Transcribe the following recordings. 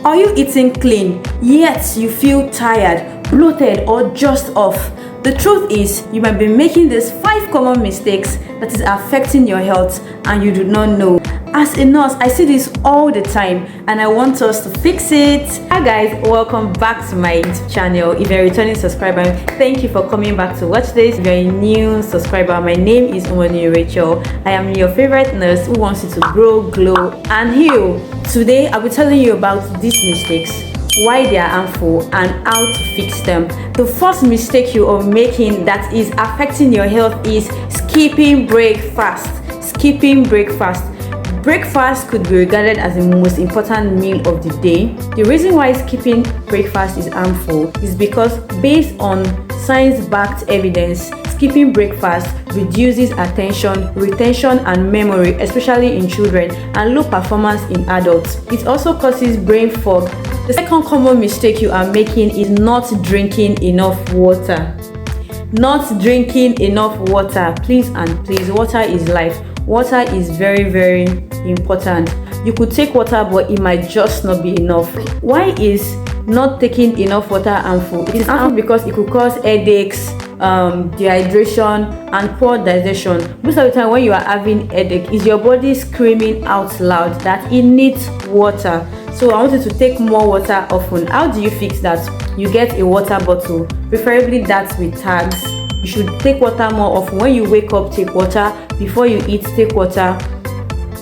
Are you eating clean, yet you feel tired, bloated, or just off? The truth is, you might be making these 5 common mistakes that is affecting your health and you do not know. As a nurse, I see this all the time and I want us to fix it. Hi guys, welcome back to my YouTube channel. If you're a returning subscriber, thank you for coming back to watch this. If you're a new subscriber, my name is Rachel. I am your favorite nurse who wants you to grow, glow, and heal. Today, I'll be telling you about these mistakes, why they are harmful, and how to fix them. The first mistake you are making that is affecting your health is skipping breakfast. Skipping breakfast. Breakfast could be regarded as the most important meal of the day. The reason why skipping breakfast is harmful is because, based on science-backed evidence, skipping breakfast reduces attention, retention, and memory, especially in children, and low performance in adults. It also causes brain fog. The second common mistake you are making is not drinking enough water. Not drinking enough water. Please and please, water is life. Water is very, very important. You could take water, but it might just not be enough. Why is not taking enough water harmful? It is harmful because it could cause headaches, dehydration, and poor digestion. Most of the time when you are having headache, is your body screaming out loud that it needs water. So I want you to take more water often. How do you fix that? You get a water bottle, preferably that with tags. You should take water more often. When you wake up, take water. Before you eat, take water.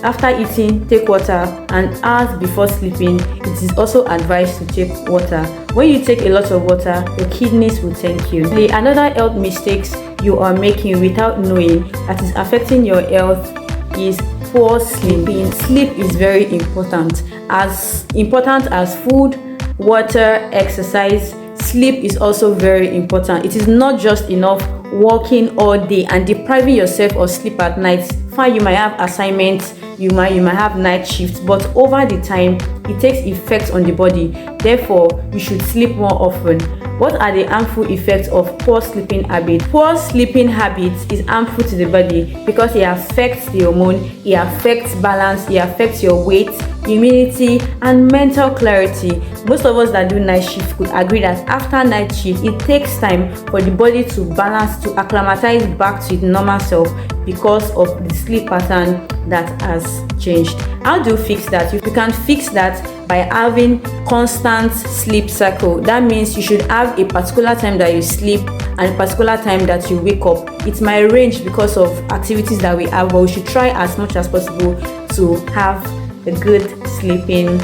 After eating, take water. And hours before sleeping, it is also advised to take water. When you take a lot of water, your kidneys will thank you. Another health mistakes you are making without knowing that is affecting your health is poor sleeping. Sleep is very important. As important as food, water, exercise, sleep is also very important. It is not just enough working all day and depriving yourself of sleep at night. Fine, you might have assignments, you might have night shifts, but over the time it takes effect on the body. Therefore, you should sleep more often. What are the harmful effects of poor sleeping habits? Poor sleeping habits is harmful to the body because it affects the hormone, it affects balance, it affects your weight, immunity, and mental clarity. Most of us that do night shift could agree that after night shift, it takes time for the body to balance, to acclimatize back to its normal self because of the sleep pattern that has changed. How do you fix that? You can fix that by having constant sleep cycle. That means you should have a particular time that you sleep and a particular time that you wake up. It might range because of activities that we have, but we should try as much as possible to have a good sleeping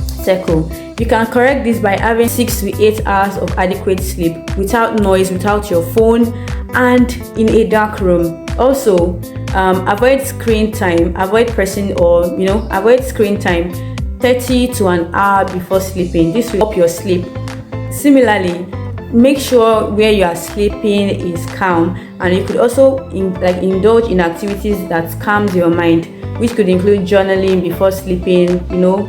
cycle. You can correct this by having 6 to 8 hours of adequate sleep without noise, without your phone, and in a dark room. Also, avoid screen time. Avoid pressing avoid screen time 30 to an hour before sleeping. This will help your sleep. Similarly, make sure where you are sleeping is calm, and you could also indulge in activities that calms your mind, which could include journaling before sleeping,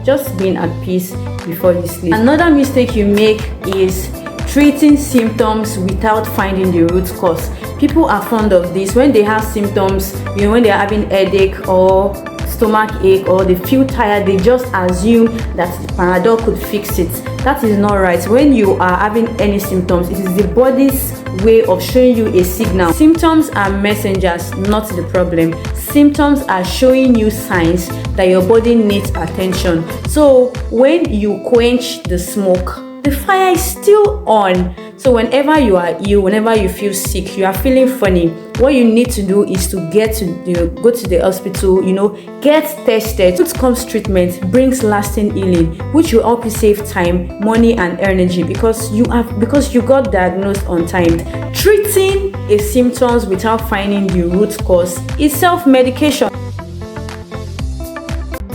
just being at peace before you sleep. Another mistake you make is treating symptoms without finding the root cause. People are fond of this. When they have symptoms, when they're having headache or stomach ache or they feel tired, they just assume that Panadol could fix it. That is not right. When you are having any symptoms, it is the body's way of showing you a signal. Symptoms are messengers, not the problem. Symptoms are showing you signs that your body needs attention. So when you quench the smoke, the fire is still on. So whenever you are ill, whenever you feel sick, you are feeling funny, what you need to do is to go to the hospital, get tested. Root cause treatment brings lasting healing, which will help you save time, money, and energy because you got diagnosed on time. Treating a symptoms without finding the root cause is self-medication.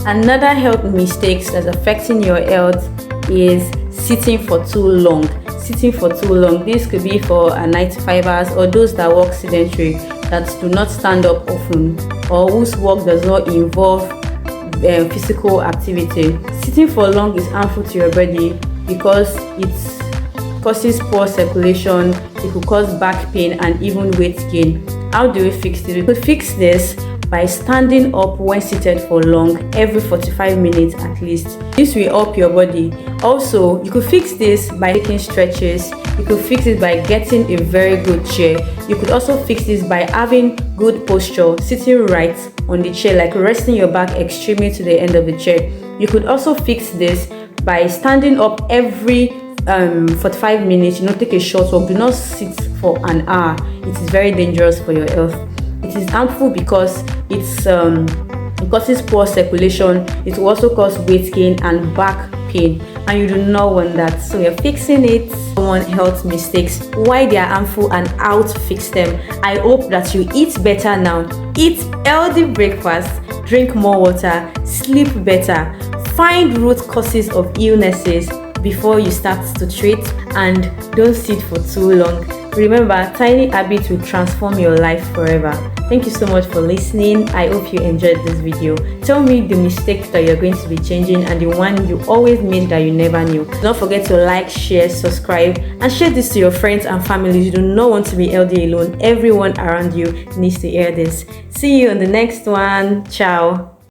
Another health mistake that's affecting your health is sitting for too long. This could be for a 9 to 5 hours, or those that work sedentary, that do not stand up often, or whose work does not involve physical activity. Sitting for long is harmful to your body because it causes poor circulation, it could cause back pain and even weight gain. How do we fix it? We could fix this by standing up when seated for long every 45 minutes at least. This will help your body. Also, you could fix this by taking stretches. You could fix it by getting a very good chair. You could also fix this by having good posture, sitting right on the chair, like resting your back extremely to the end of the chair. You could also fix this by standing up every 45 minutes. Take a short walk. Do not sit for an hour. It is very dangerous for your health. It is harmful because it causes poor circulation. It will also cause weight gain and back pain, and you do not want that. So you're fixing it. Common health mistakes, why they are harmful, and how to fix them. I hope that you eat better now. Eat healthy breakfast, drink more water, sleep better, find root causes of illnesses before you start to treat, and don't sit for too long. Remember, tiny habits will transform your life forever. Thank you so much for listening. I hope you enjoyed this video. Tell me the mistakes that you're going to be changing and the one you always made that you never knew. Don't forget to like, share, subscribe, and share this to your friends and family. You do not want to be healthy alone. Everyone around you needs to hear this. See you on the next one. Ciao.